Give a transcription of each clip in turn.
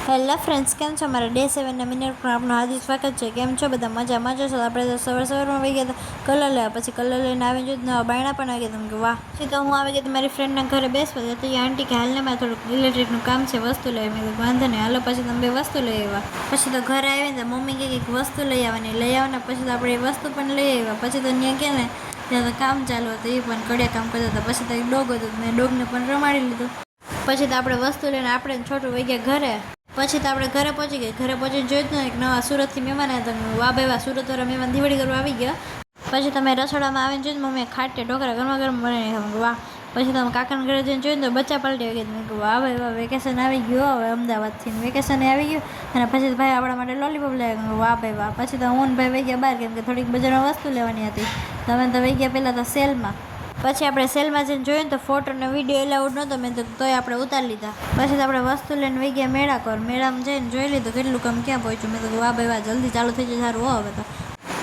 Hello friends, કેમ છો? મારા ડે 7ના મિનિટ પર આપનું હાર્દિક સ્વાગત છે. કેમ છો બધા? મજામાં છો? આપણે તો સવારમાં વહી ગયા હતા કલર લેવા. પછી કલર લઈને આવી જો નવા બાયણા પણ આવી ગયા. તમે વાહ. પછી તો હું આવી ગઈ મારી ફ્રેન્ડના ઘરે બેસવા તો એ આંટી કે હાલને મારે થોડુંક ઇલેક્ટ્રિકનું કામ છે, વસ્તુ લઈ આવી. વાંધો નહીં, હાલો. પછી તમે બે વસ્તુ લઈ આવ્યા. પછી તો ઘરે આવીને મમ્મી કે કંઈક વસ્તુ લઈ આવવાના. પછી તો આપણે એ વસ્તુ પણ લઈ આવ્યા. પછી તો ત્યાં કે ને ત્યાં તો કામ ચાલુ હતું, એ પણ કડિયા કામ કરતા હતા. પછી તો એક ડોગ હતું, મેં ડોગને પણ રમાડી લીધું. પછી તો આપણે વસ્તુ લઈને આપણે છોટું વહી ગયા ઘરે. પછી તો આપણે ઘરે પહોંચી ગઈ. ઘરે પહોંચીને જોયું ને એક નવા સુરતથી મહેમાન હતા. વાહ ભાઈ વાહ, સુરતવાળા મહેમાન દિવાળી કરવા આવી ગયા. પછી તમે રસોડામાં આવીને જોયું મમ્મીએ ખાટે ઢોકળા ગરમા ગરમ બનાવી. વાહ. પછી તમે કાકાના ઘરે જઈને જોયું તો બચ્ચા પલટી આવી ગયા. મેં વાહ ભાઈ વાહ, વેકેશન આવી ગયું. હવે અમદાવાદથી વેકેશન આવી ગયું. અને પછી ભાઈ આપણા માટે લોલીપોપ લાવી. વાહ ભાઈ વાહ. પછી તો હું ભાઈ વહી ગયા બહાર, કેમ કે થોડીક બજારમાં વસ્તુ લેવાની હતી. તમે તો વહી ગયા પહેલાં તો સેલમાં. પછી આપણે સેલમાં જઈને જોયું તો ફોટો અને વિડીયો એલાઉડ નહોતો. મેં તો તોય આપણે ઉતારી લીધા. પછી તો આપણે વસ્તુ લઈને વહી ગયા મેળા કર. મેળામાં જઈને જોઈ લીધું કેટલું કામ ક્યાં પહોંચ્યું. મેં તો વાહ ભાઈ વાહ, જલ્દી ચાલુ થઈ જાય સારું હો હવે તો.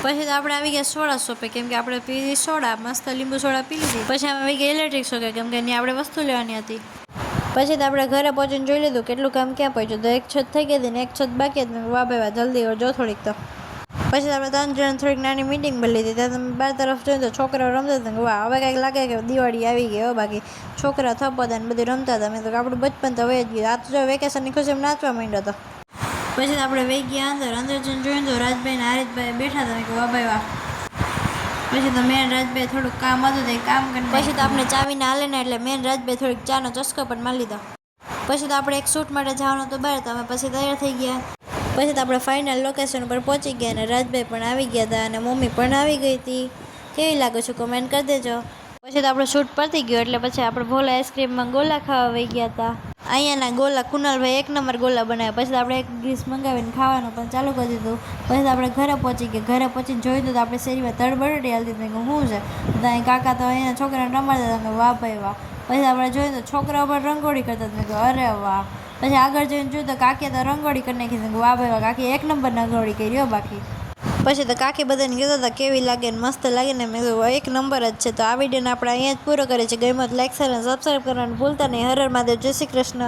પછી તો આપણે આવી ગયા સોડા શોપે, કેમ કે આપણે પીધી સોડા, મસ્ત લીંબુ સોડા પી લીધી. પછી અમે આવી ગયા ઇલેક્ટ્રિક શોપે, કેમ કે ત્યાં આપણે વસ્તુ લેવાની હતી. પછી તો આપણે ઘરે પહોંચીને જોઈ લીધું કેટલું કામ ક્યાં પહોંચ્યું. તો એક છત થઈ ગઈ હતી ને એક છત બાકી હતી. વાહ ભાઈ વાહ, જલ્દી જો થોડીક તો. પછી આપણે 3 જણ થોડીક નાની મિટિંગ ભરી લીધી. ત્યાં તમે બાર તરફ જોયું તો છોકરાઓ રમતા હતા. વાહ, હવે કંઈક લાગે કે દિવાળી આવી ગઈ. હવે બાકી છોકરા થપતા ને બધું રમતા હતા. મેં તો આપણું બચપન તો વહી જ ગયું. આ તો જો વેકેશનની ખુશીમાં નાચવા માંડ્યો હતો. પછી આપણે વહી ગયા અંદર જઈને જોયું તો રાજભાઈ ને હારિતભાઈ બેઠા હતા. મેં વાહ ભાઈ વાહ. પછી તો મેન રાજભાઈ થોડુંક કામ હતું તો એ કામ કરીને પછી તો આપણે ચાવીને હાલે ને એટલે મેન રાજભાઈ થોડીક ચાનો ચસ્કો પણ મારી લીધો. પછી તો આપણે એક શૂટ માટે જવાનું હતું બહાર, તો અમે પછી તૈયાર થઈ ગયા. પછી તો આપણે ફાઇનલ લોકેશન પર પહોંચી ગયા અને રાજભાઈ પણ આવી ગયા હતા અને મમ્મી પણ આવી ગઈ હતી. કેવી લાગો છો કમેન્ટ કરી દેજો. પછી તો આપણું શૂટ પતી ગયું એટલે પછી આપણે ભોલા આઈસ્ક્રીમમાં ગોલા ખાવા વહી ગયા હતા. અહીંયાના ગોલા કુનાલભાઈ એક નંબર ગોલા બનાવ્યા. પછી તો આપણે એક ડીશ મંગાવીને ખાવાનું પણ ચાલુ કરી દીધું. પછી તો આપણે ઘરે પહોંચી ગયા. ઘરે પહોંચીને જોયું તો આપણે શેરીમાં તડબડડી હાલતી હતી. શું છે તો અહીં કાકા તો અહીંયા છોકરાને રમાડતા હતા. વાહ ભાઈ વાહ. પછી આપણે જોયું તો છોકરાઓ પણ રંગોળી કરતા હતા. અરે વાહ. પછી આગળ જઈને જોયું તો કાકીએ તો રંગોળી કરી નાખી. વાહ ભાઈ વાહ, કાકી એક નંબર રંગોળી કરી હો બાકી. પછી તો કાકી બધાને કહેતા હતા કેવી લાગે ને મસ્ત લાગે ને. મેં એક નંબર જ છે. તો આ વિડીયોને આપણે અહીંયા જ પૂરો કરીએ છીએ. ગમ્યો તો લાઈક શેર અને સબસ્ક્રાઈબ કરવાનું ભૂલતા નહીં. હર હર મહાદેવ, જય શ્રી કૃષ્ણ.